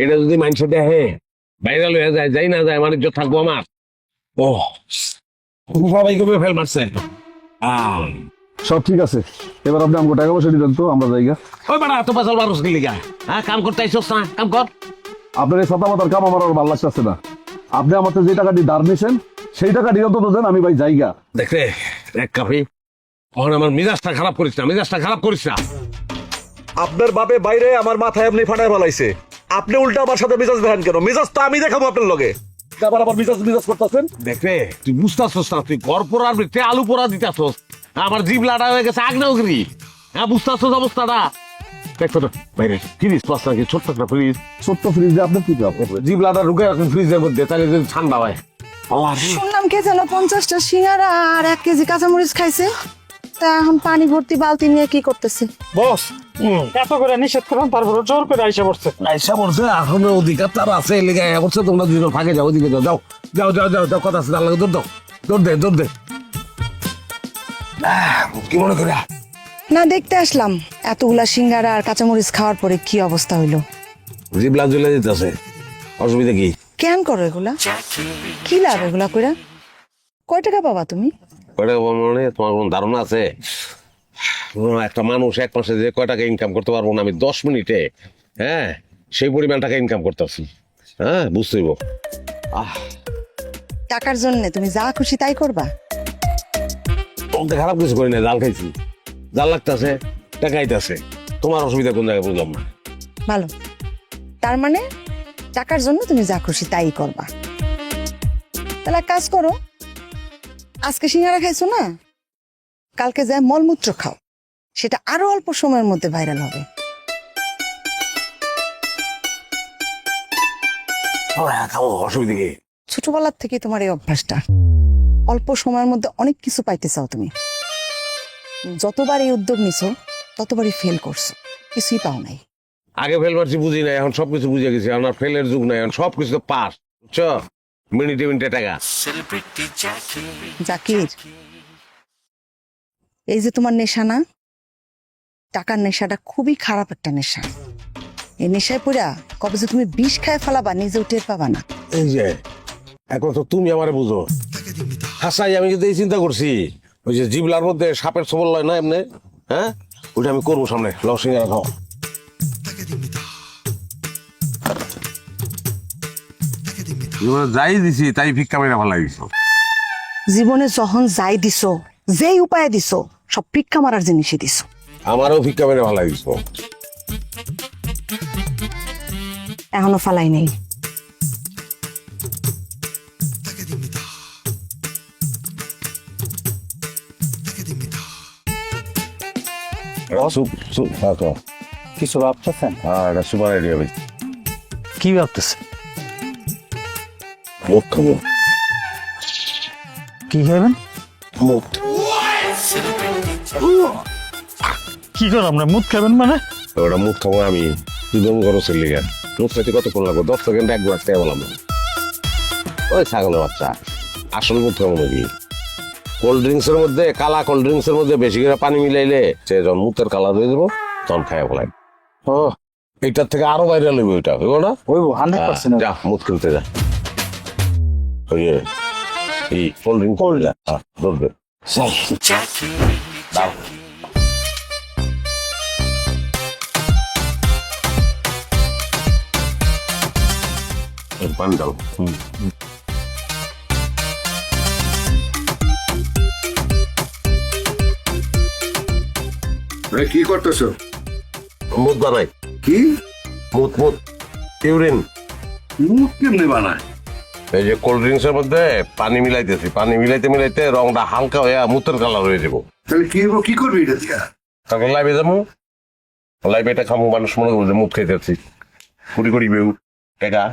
এটা যদি মানুষ দেখে ভাইরাল হয়ে যায় যাই না যায় আমার ইজ্জত থাকবো আমার ও সবাই কবে ফেল মারছে সব ঠিক আছে, এবার আপনি আমাকে টাকা পয়সা দিলেন তো আমরা জায়গা। ওই বেটা এত পাশাল মানুষ গেলি গা হ্যাঁ কাম করতে আইসস না কাম কর আপনার এই ছাতা মাতার কাম আমার আর ভালো লাগতেছে না। আপনি আমার যে টাকা দিয়ে ধার নিয়েছেন সেই টাকা দিয়ে অন্তত দেন, আমি ভাই জায়গা। দেখলে এক কাপি এখন আমার মিজাজটা খারাপ করিস না, মিজাজটা খারাপ করিস না। আপনার বাপে বাইরে আমার মাথায় আপনি ফাটায় ফেলাইছে, আপনি উল্টা আমার সাথে মেজাজ দেখেন কেন? মেজাজ তো আমি দেখাবো আপনার লগে। আবার আবার মিজাজ মিজাজ করতেছেন। দেখলে তুই বুঝতেছস না, তুই ঘর পোড়ার ভিতরে আলু পোড়া দিতেছস, আমার জিভ লাড়া হয়ে গেছে আগ্নেয়গিরি। হ্যাঁ বুঝতেছস অবস্থাটা? দেখো তো বাইরে ফ্রিজ পাঁচ নাকি ছোট্ট একটা ফ্রিজ, ছোট্ট ফ্রিজ দিয়ে আপনি কি করবেন? জিভ লাড়া ঢুকে রাখুন ফ্রিজের মধ্যে, তাহলে যদি ঠান্ডা হয়। শুনলাম কে যেন 50টা সিঙ্গারা আর 1 কেজি কাঁচামরিচ খাইছে, তা এখন পানি ভর্তি বালতি নিয়ে কি করতেছে? বস এত করে নিষেধ করলাম, তারপরে জোর করে আইসা পড়ছে। আইসা বলছে এখন অধিকার তার আছে, এলাকায় বলছে তোমরা দুজন ফাঁকে যাও, ওদিকে যাও, যাও যাও যাও যাও যাও, কথা আছে তার লাগে দৌড় দাও, দৌড় দে দৌড় দে। কি মনে করে না দেখতে আসলাম এতগুলা সিঙ্গারা আর কাঁচামরিচ খাওয়ার পরে কি অবস্থা হইলো। জিবলা জ্বলে যেতেছে, অসুবিধা কি? কেন করো এগুলা? কি লাভ এগুলা কইরা? কয় টাকা পাবা তুমি? কয়টা মানে তোমার কোনো ধারণা আছে? একটা মানুষ এক মাসে যে কয় টাকা ইনকাম করতে পারবো না আমি 10 মিনিটে, হ্যাঁ সেই পরিমাণ টাকা ইনকাম করতেছি। হ্যাঁ বুঝতেইব। টাকার জন্য তুমি যা খুশি তাই করবা? তোমাকে খারাপ কিছু করি না, জাল খাইছি, জাল লাগতেছে, টাকা আইতাছে, তোমার অসুবিধা কোন জায়গায় বুঝলাম না। ভালো, তার মানে টাকার জন্য তুমি যা খুশি তাই করবা। তাহলে এক কাজ করো, আজকে সিঙ্গারা খাইছো না, কালকে যায় মলমূত্র খাও, সেটা আরো অল্প সময়ের মধ্যে ভাইরাল হবে। অসুবিধা কি? ছোটবেলার থেকে তোমার এই অভ্যাসটা, অল্প সময়ের মধ্যে অনেক কিছু পাইতে চাও তুমি। যতবার এই উদ্যোগ নিছো ততবারই ফেল করছো, কিছুই পাও নাই। আগে ফেল মারছি বুঝি নাই, এখন সবকিছু বুঝে গেছি, এখন আর ফেলের যুগ নাই, এখন সবকিছু পাস, বুঝছো? মিনিটে মিনিটে টাকা। জাকির, এই যে তোমার নেশা না, টাকার নেশাটা খুবই খারাপ একটা নেশা। এই নেশায় পড়া কবে যে তুমি বিষ খায় ফেলাবা নিজেও টের পাবা না। এই যে এখন তো তুমি আমারে বুঝো, হাসাই আমি কিন্তু এই চিন্তা করছি, ওই যে জিবলার মধ্যে সাপের ছবল লয় না এমনি, হ্যাঁ ওইটা আমি করবো সামনে, লও সিঙ্গারা খাও। যাই দিছি তাই ভিক্ষা মেরা ভালো লাগিস। জীবনে যখন যাই দিছো, যেই উপায়ে দিছো, সব ভিক্ষা মারার জিনিসই দিছো। আমারও ভিক্ষা মেরে ভালো লাগিস। এখনো ফালাই নেই। কিছু ভাবতেছেন? এটা সুপার আইডিয়া ভাই। কি ভাবতেছেন? মুখ খাবো। কি খাবেন? মুখ। কি কর আমরা মুখ খাবেন মানে? ওটা মুখ খাবো আমি, দুজন ঘর চলে গেল, মুখ খাইতে কতক্ষণ লাগবো? 10 সেকেন্ড এক গ্লাস খেয়ে বললাম। ওই ছাগলের বাচ্চা, আসল মুখ খাবো নাকি? কোল্ড ড্রিঙ্কস এর মধ্যে, কালা কোল্ড ড্রিঙ্কস এর মধ্যে বেশি করে পানি মিলাইলে সে যখন মুখের কালার হয়ে যাবো তখন খাইয়া বলাই। ও এইটার থেকে আরো বাইরে লইব, ওইটা হইব না? ওইব 100%। যা মুখ কিনতে যা, ওই এই কোল্ড ড্রিঙ্ক কোল্ড যা ধরবে দাও। পানি দাও। কি করতেছো? মুখ বানাই। কি মুখ মুখ ইউরিন। মুখ কেমনে বানায়? এই যে কোল্ড ড্রিঙ্কস এর মধ্যে পানি মিলাইতেছি, পানি মিলাইতে মিলাইতে রংটা হালকা হয়ে মুতের কালার হয়ে যাবো। তাহলে কি করবি এটা দিয়া? তারপর লাইভে যাবো, লাইভে এটা খাবো, মানুষ মনে করবো যে মুখ খাইতে যাচ্ছি। কুড়ি কুড়ি বেউ টাকা।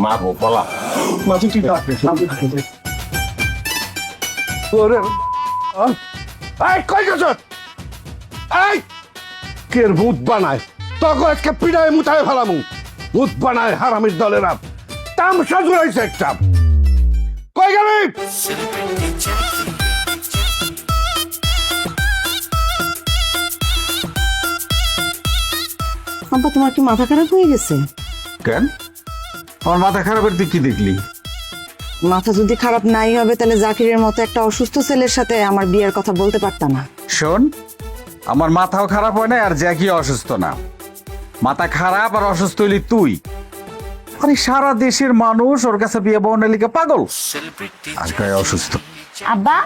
মারবো বলা কই গেছ? আজকের ভূত বানায় তখন আজকে পিড়ায় মুতায় ফেলামু। ভূত বানায় হারামির দলেরা তামসা জুড়াইছে একটা। কই গেলি? আব্বা তোমার কি মাথা খারাপ হয়ে গেছে? কেন আমার মাথা খারাপের দিক কি দেখলি? মাথা যদি খারাপ নাই হবে তাহলে জাকিরের মতো একটা অসুস্থ ছেলের সাথে আমার বিয়ের কথা বলতে পারতাম না। শোন, আমার মাথাও খারাপ হয় না আর জ্যাকি অসুস্থ না। মাথা খারাপ আর অসুস্থ হইলি তুই। আরে সারা দেশের মানুষ ওর কাছে বিয়ে বহনের লিগে পাগল, আর কয় অসুস্থ। আব্বা,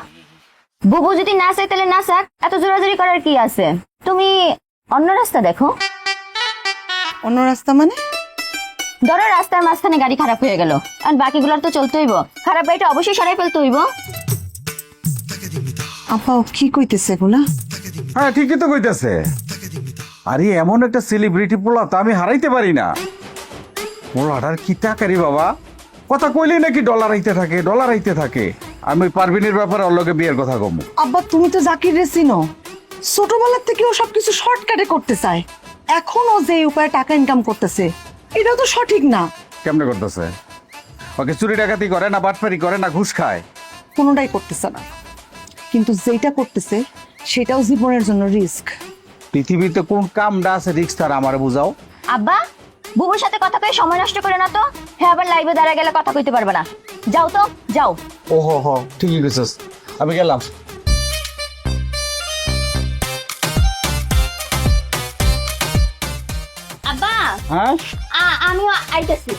বুবু যদি না চাই তাহলে না চাক, এত জোরাজুরি করার কি আছে? তুমি অন্য রাস্তা দেখো। অন্য রাস্তা মানে? ধরো রাস্তার মাঝখানে গাড়ি খারাপ হয়ে গেল, আর বাকিগুলোর তো চলতে হইব। খারাপ গাড়িটা অবশ্যই সরাই ফেলতে হইব। আপা ও কি কইতেছে এগুলা? হ্যাঁ ঠিকই তো কইতেছে। আরে এমন একটা সেলিব্রিটি পোলা তো আমি হারাইতে পারি না। পোলাটার কি টাকারি বাবা, কথা কইলেই নাকি ডলার আইতে থাকে, ডলার আইতে থাকে। আমি পারভিনের ব্যাপারে ওর লগে বিয়ের কথা কমু। আব্বা তুমি তো জাকির রে চিনো, ছোটবেলার থেকে ও সবকিছু শর্টকাটে করতে চায়। এখন ও যে উপায়ে টাকা ইনকাম করতেছে এটাও তো সঠিক না। কেমনে করতেছে? ওকে চুরি ডাকাতি করে না বাটপারি করে না ঘুষ খায়? কোনোটাই করতেছে না, কিন্তু যেটা করতেছে সেটাও জীবনের জন্য রিস্ক। পৃথিবীতে কোন কামটা আছে রিস্ক তার আমারে বুঝাও। আব্বা, বুবুর সাথে কথা কয়ে সময় নষ্ট করে না তো। হ্যাঁ, আবার লাইভে দাঁড়া গেলে কথা কইতে পারবে না। যাও তো, যাও। ও হো ঠিকই কইছস, আমি গেলাম। আব্বা, হ্যাঁ আমিও আইতেছি।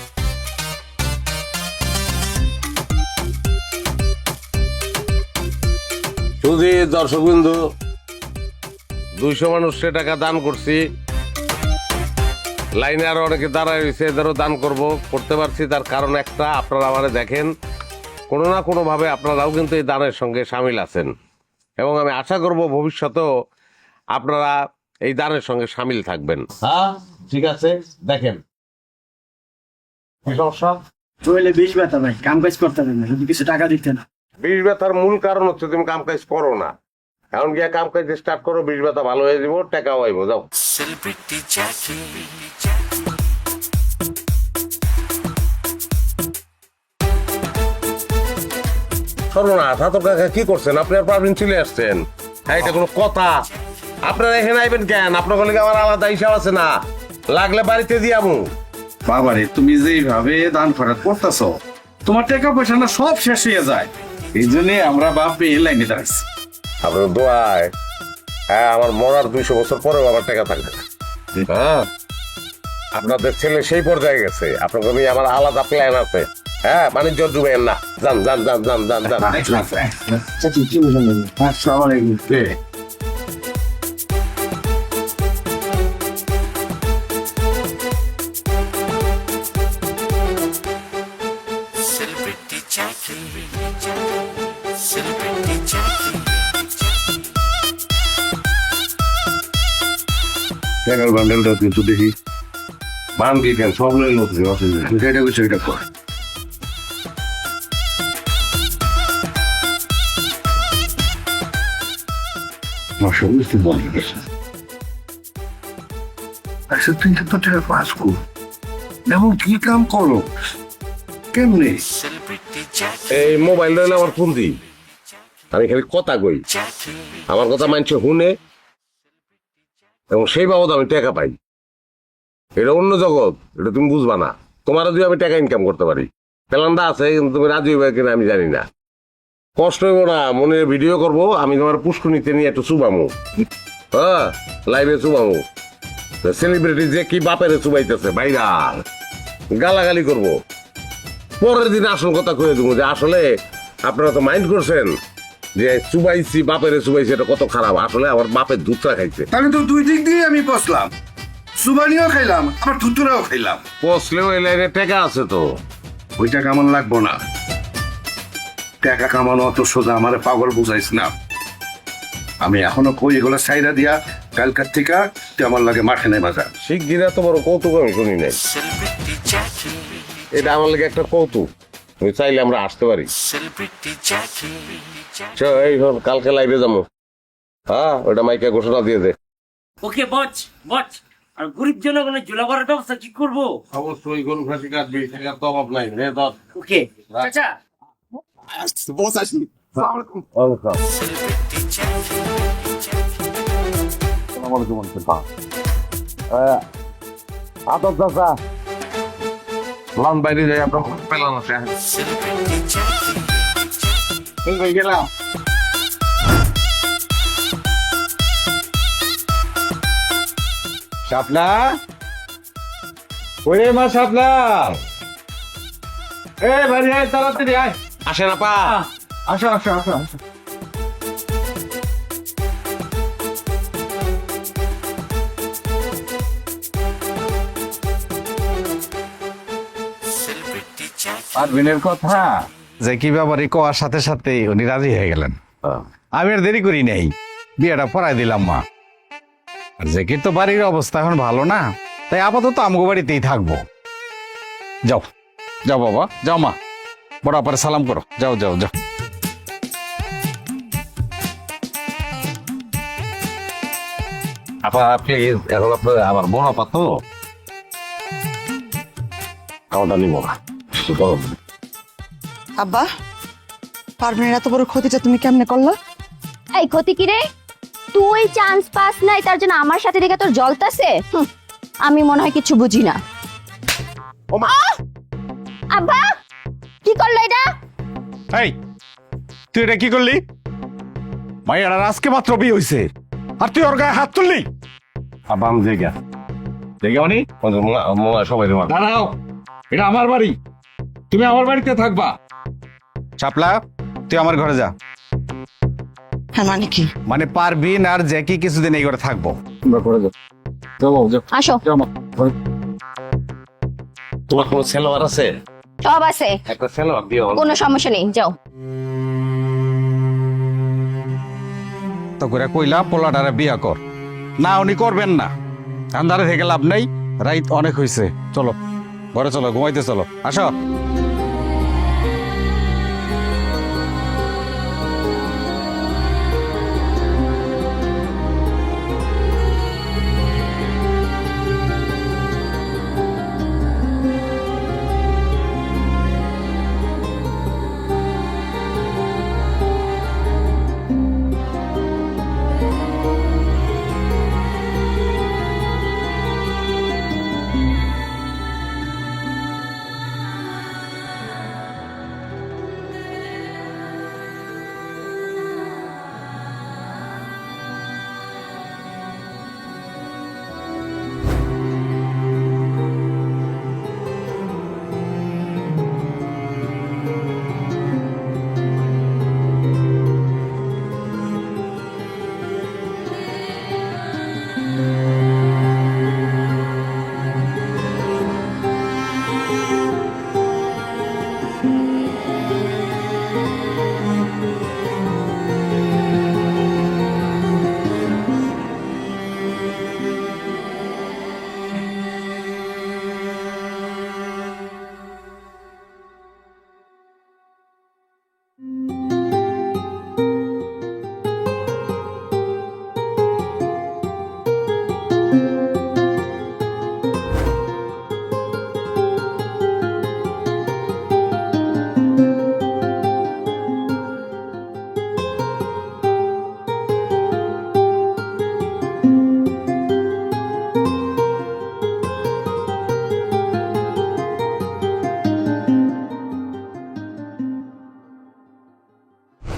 শুধু দর্শক বিন্দু 200 মানুষে টাকা দান করছি, লাইনে আরো অনেকে দাঁড়ায় রয়েছে, এদেরও দান করতে পারছি। তার কারণ একটা, আপনারা আমারে দেখেন, কোনো না কোনো ভাবে আপনারাও কিন্তু এই দানের সঙ্গে সামিল আছেন, এবং আমি আশা করব ভবিষ্যতেও আপনারা এই দানের সঙ্গে সামিল থাকবেন। হ্যাঁ ঠিক আছে, দেখেন সমস্যা চলে বিষ ব্যথা ভাই, কাম কাজ করতে পারে না যদি কিছু টাকা দিতে না। বিষ ব্যথার মূল কারণ হচ্ছে তুমি কাম কাজ করো না। এখন গিয়ে কাম কাজ স্টার্ট করো, বিষ ব্যথা ভালো হয়ে যাবো, টাকাও আইবো। যাও। সর্বনাশ, হাতর কাকা কি করছেন? আপনি আর পারবেন চলে আসছেন? হ্যাঁ, এটা কোনো কথা? আপনারা এখানে আইবেন কেন? আপনার বলে আমার আলাদা হিসাব আছে না? লাগলে বাড়িতে দিয়ামু। বাবারে তুমি যেভাবে দান খরচ করতেছ, তোমার টাকা পয়সা না সব শেষ হয়ে যায়। এই জন্য আমরা বাপে লাইনে দাঁড়াইছি। আপনার দোয়ায় হ্যাঁ আমার মরার 200 বছর পরেও আবার টাকা থাকবে। হ্যাঁ, আপনাদের ছেলে সেই পর্যায়ে গেছে, আপনাকে নিয়ে আমার আলাদা প্ল্যান আছে। হ্যাঁ, বাণিজ্য ডুবেন না। যান যান যান যান যান যান। আসসালামু আলাইকুম। টাকার বান্ডেলটা কিন্তু দেখি বান দিয়ে কেন সব লই নতুন অসুবিধা, যেটা কিছু এটা কর। সমস্ত বলে গেছে 173 টাকা পাস কর, এমন কি কাম করো কেমনে? এই মোবাইল রইলে আমার ফোন দিই, আমি খালি কথা কই, আমার কথা মানছে শুনে, এবং সেই বাবদ আমি টাকা পাই। এটা অন্য জগৎ, এটা তুমি বুঝবা না। তোমারও যদি আমি টাকা ইনকাম করতে পারি, প্ল্যানটা আছে, কিন্তু তুমি রাজি হইবে কিনা আমি জানি না। কষ্ট হইব না, মনে ভিডিও করব, আমি তোমার পুষ্কুনিতে নিয়ে একটু চুবামু। হ্যাঁ, লাইভে চুবামু। সেলিব্রিটি যে কি বাপের চুবাইতেছে ভাইরাল, গালাগালি করব। পরের দিন আসল কথা কয়ে দেবো যে আসলে আপনারা তো মাইন্ড করছেন যে চুবাইছি, বাপের চুবাইছি, এটা কত খারাপ। আসলে আমার বাপের দুধটা খাইছে। তাহলে তো দুই দিক দিয়ে আমি পচলাম, সুবানিও খাইলাম আবার থুতুরাও খাইলাম। পচলেও এই লাইনে টাকা আছে তো। ওই টাকা আমার লাগবো না। টাকা কামানো অত সোজা, আমারে পাগল বুঝাইস না। আমি এখনো কই এগুলো সাইডা দিয়া কালকার থেকে তুই আমার লাগে মাঠে নেই বাজার। শিগগিরা তো বড় কৌতুক আমি শুনি নাই, এটা আমার লাগে একটা কৌতুক। আমি চাইলে আমরা আসতে পারি। এই কালকে লাইভে যাবো। হ্যাঁ, ওটা মাইকে ঘোষণা দিয়ে দে। ওকে বচ বচ। আর গরিব জনগণের ঝোলা করার ব্যবস্থা কি করবো? অবশ্যই গরু খাসি কাটবি, টাকার তো অভাব নাই রে ধর। ওকে চাচা। আদর চাচা লান বাইরে যাই আপনার পেলাম আছে গেলাম। শাপলা, ওরে মা শাপলা, এ বাড়ি আয়, তাড়াতাড়ি আয়। আসে না পা আসো আসো আসো আসো। পারভিনের কথা যে কি ব্যাপারে কোয়ার সাথে সাথে উনি রাজি হয়ে গেলেন। আমি আর দেরি করি নাই, বিয়েটা পড়াই দিলাম মা। আর জেকির তো বাড়ির অবস্থা এখন ভালো না, তাই আপাতত আমগো বাড়িতেই থাকবো। যাও যাও বাবা, যাও মা, বড় আপারে সালাম করো, যাও যাও যাও। আপা প্লিজ, এখন আপনার আমার বড় আপা তো খাওয়াটা নিব না। আব্বা, পারভিনের এত বড় ক্ষতিটা তুমি কেমনে করলা? এই ক্ষতি কি রে? তুই চান্স পাস নাই তার জন্য আমার সাথে দেখে তোর জ্বলতাছে? আমি মনে হয় কিছু বুঝি না। আহ! আব্বা কি করলো এটা? এই তুই এটা কি করলি? মাইয়ার আজকে মাত্র বিয়ে হইছে আর তুই ওর গায়ে হাত তুললি? আপা আমি জায়গা জায়গা মানে সবাই দেওয়া দাঁড়াও, এটা আমার বাড়ি, তুমি আমার বাড়িতে থাকবা। শাপলা, তুই আমার ঘরে যা। হ্যাঁ মানে কি? মানে পারবিন আর জ্যাকি কিছুদিন এই ঘরে থাকবো। আসো। তোমার কোনো সেলোয়ার আছে? সব আছে, একটা সেলোয়ার দিও। কোনো সমস্যা নেই, যাও। তো করে কইলা পোলাটারে বিয়া কর না, উনি করবেন না। আন্ধারে থেকে লাভ নাই, রাইত অনেক হয়েছে। চলো ঘরে চলো, ঘুমাইতে চলো, আসো।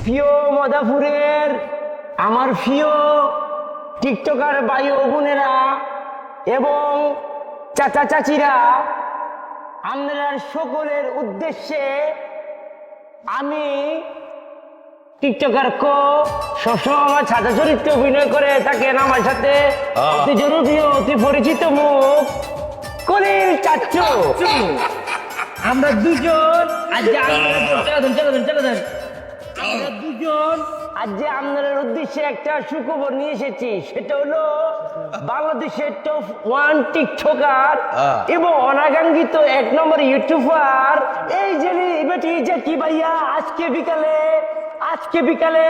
প্রিয় মদাপুরের আমার প্রিয় টিকটকার ভাই ও বোনেরা এবং চাচা চাচিরা, আপনারা সকলের উদ্দেশ্যে আমি টিকটকার কো সবসময় আমার ছাত্র চরিত্রে অভিনয় করে থাকেন আমার সাথে অতি জনপ্রিয় অতি পরিচিত মুখ কলিল চাচ্চু। আমরা দুজন আজ চলে দেন দুজন আজ যে আপনাদের উদ্দেশ্যে একটা সুখবর নিয়ে এসেছি, সেটা হলো বাংলাদেশের টপ 1 টিকটকার এবং অনাকাঙ্ক্ষিত 1 নম্বর ইউটিউবার এই যে বেটি জ্যাকি ভাইয়া আজকে বিকালে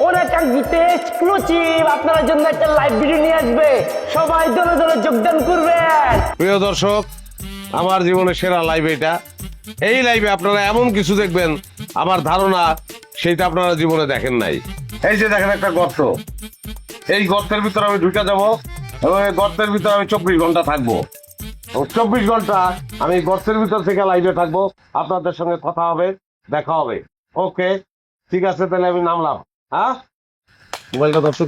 অনাকাঙ্ক্ষিত এক্সক্লুসিভ আপনার জন্য একটা লাইভ ভিডিও নিয়ে আসবে। সবাই দলে দলে যোগদান করবেন। প্রিয় দর্শক, আমার জীবনের সেরা লাইভ এটা। এই লাইভে আপনারা এমন কিছু দেখবেন, আমার ধারণা সেইটা আপনারা জীবনে দেখেন নাই। এই যে দেখেন একটা গর্ত, এই গর্তের ভিতরে আমি ঢুকে যাব এবং এই গর্তের ভিতরে আমি 24 ঘন্টা থাকবো। 24 ঘন্টা আমি গর্তের ভিতর থেকে লাইভে থাকবো, আপনাদের সঙ্গে কথা হবে, দেখা হবে। ওকে, ঠিক আছে, তাহলে আমি নামলাম। হ্যাঁ, মোবাইলটা দর্শক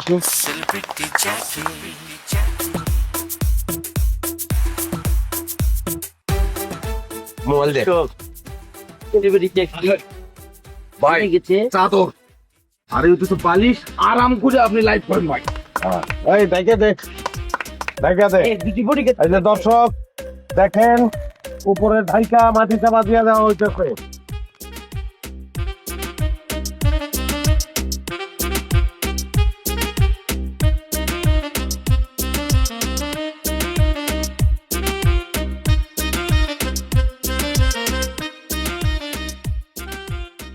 মোবাইল দেখ ভাই চাদর আরে ওই তো বালিশ, আরাম করে আপনি লাইভ করেন ভাই। এই দেখে দেখ এই যে দর্শক দেখেন, উপরে ঢাইকা মাটিতে বাজিয়ে দেওয়া হইতেছে।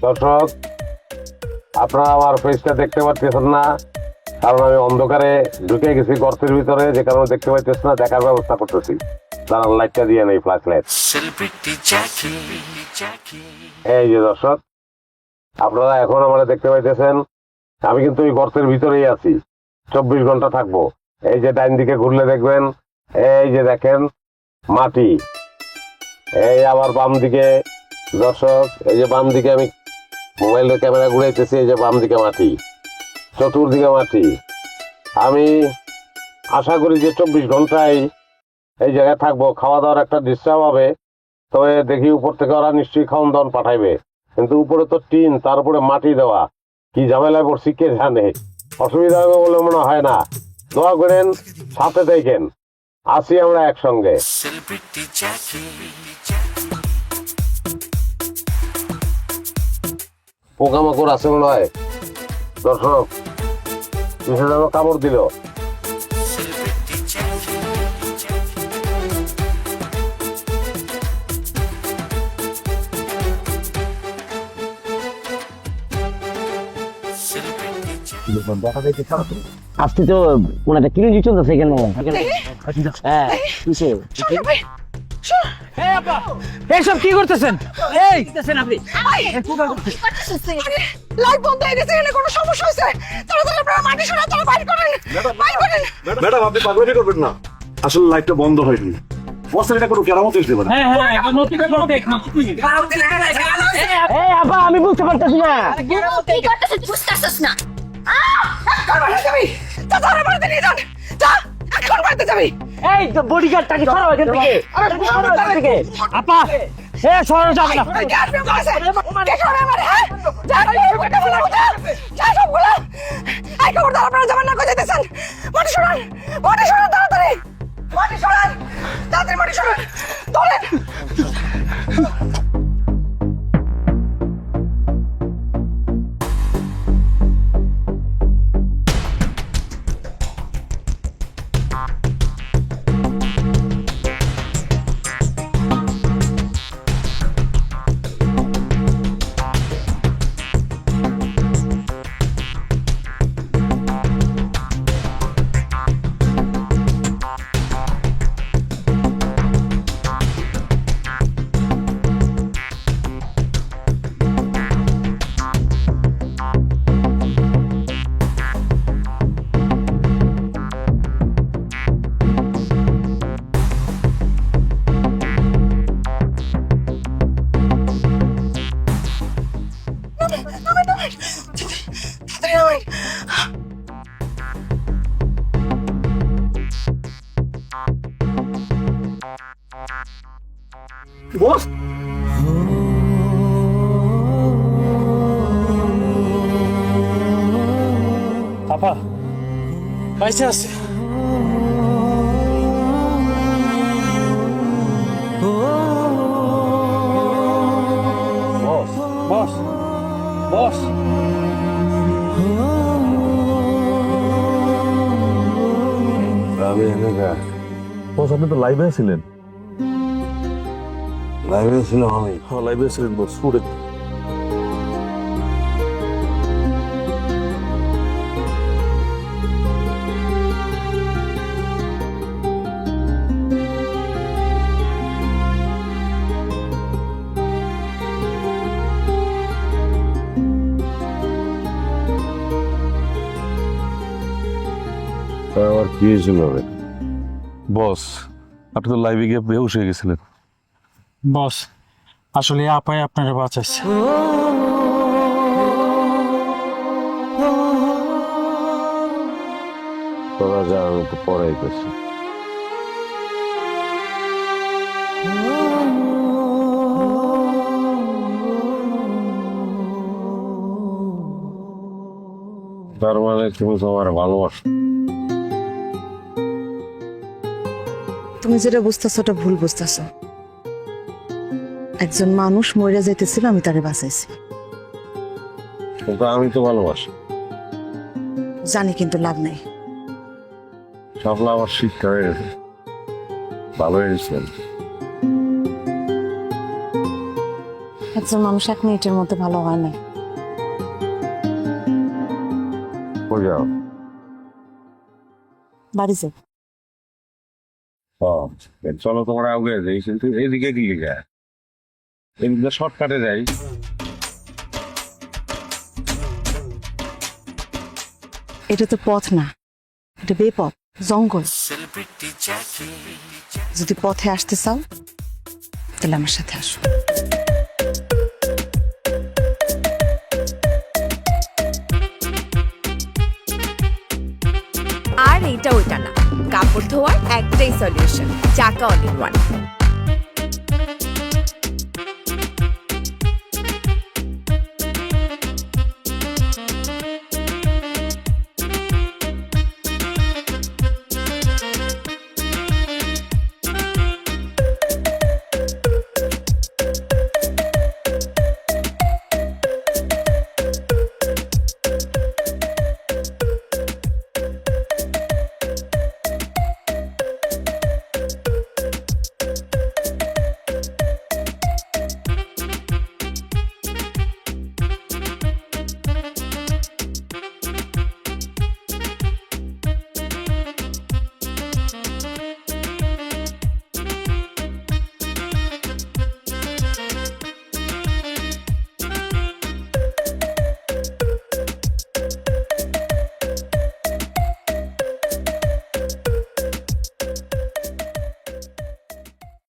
দর্শক, আপনারা আমার ফেসটা দেখতে পাচ্ছেন না, কারণ আমি অন্ধকারে ঢুকে গেছি গর্তের ভিতরে, যে কারণে দেখতে পাইতেছি না। দেখার ব্যবস্থা করতেছি, তারা লাইটটা দিয়ে নেই, ফ্ল্যাশ লাইট। এই যে দর্শক, আপনারা এখন আমরা দেখতে পাইতেছেন, আমি কিন্তু এই গর্তের ভিতরেই আছি, 24 ঘন্টা থাকবো। এই যে ডাইন দিকে ঘুরলে দেখবেন, এই যে দেখেন মাটি। এই আবার বাম দিকে দর্শক, এই যে বাম দিকে আমি মোবাইলের ক্যামেরা ঘুরাইতেছি, এই যে বাম দিকে মাটি, চতুর্দিকে মাটি। আমি আশা করি যে 24 ঘন্টায় এই জায়গায় থাকবো। খাওয়া দাওয়ার একটা ডিস্টার্ব হবে, তবে দেখি উপর থেকে ওরা নিশ্চয়ই খাওয়ান দাওয়ান পাঠাইবে, কিন্তু উপরে তো টিন, তার উপরে মাটি দেওয়া, কি ঝামেলায় পড়ছি কে জানে। অসুবিধা হবে বলে মনে হয় না। দোয়া করেন, সাথে দেখেন, আসি আমরা একসঙ্গে। পোকামাকড় আছে মনে হয় দর্শক, কিসে যেন কামড় দিল। আজকে তো কোন একটা কিলো চলতেছে এখানে। হ্যাঁ, এইসব কি করতেছেন? এই আপনি লাইট বন্ধ হয়ে গেছে, এখানে কোনো সমস্যা হয়েছে? তাড়াতাড়ি আপনারা মাটি সরান, তারা বাইর করেন। ম্যাডাম, আপনি পাগলামি করবেন না, আসলে লাইটটা বন্ধ হয়নি। বস্তার এটা কোনো কেরামত এসে দেবে না। এই আপা, আমি বুঝতে পারতেছি না কি করতেছিস, বুঝতেছিস না? এই তো বডিগার্ডটাকে সরাও এখান থেকে। আপা, এ সরানো যাবে না। আপনারা যাবেন না, কোথায় যেতেছেন? মাটি সরান, তাড়াতাড়ি মাটি সরান, ধরেন। বস আপা পাইছে আছে। বস বস আমি এনেকা বস আপনি তো লাইভে ছিলেন। লাইভে ছিলাম আমি। হ্যাঁ লাইভে ছিলেন বস পুরো। আমার কি হয়েছিল রে? বস আপনি তো লাইভে গিয়ে বেহুশ হয়ে গেছিলেন। বস আসলে আপাই আপনারা বাঁচাইছে। তোরা যা, আমি তো পড়াই করছি। তার মানে তুমি তোমার ভালোবাসো। তুমি যেটা বুঝতেছো ওটা ভুল বুঝতেছো। একজন মানুষ মরে যাইতেছিল, আমি তারে বাঁচাইছি। কিন্তু আমি তো ভালোবাসি। জানি, কিন্তু লাভ নাই। সবলা আমার শিক্ষা হয়ে গেছে, ভালো হয়ে গেছে। একজন মানুষ 1 মিনিটের মধ্যে ভালো হয় না। কই যাও? বাড়ি যাও। চলো তোমার আগে যাই, কিন্তু এদিকে কি যায়? এদিকে শর্টকাটে যাই। এটা তো পথ না, এটা বেপথ, জঙ্গল। যদি পথে আসতে চাও তাহলে আমার সাথে আসো। আর এইটা ওইটা না, কাপড় ধোয়ার একটাই সলিউশন, চাকা অল ইন ওয়ান।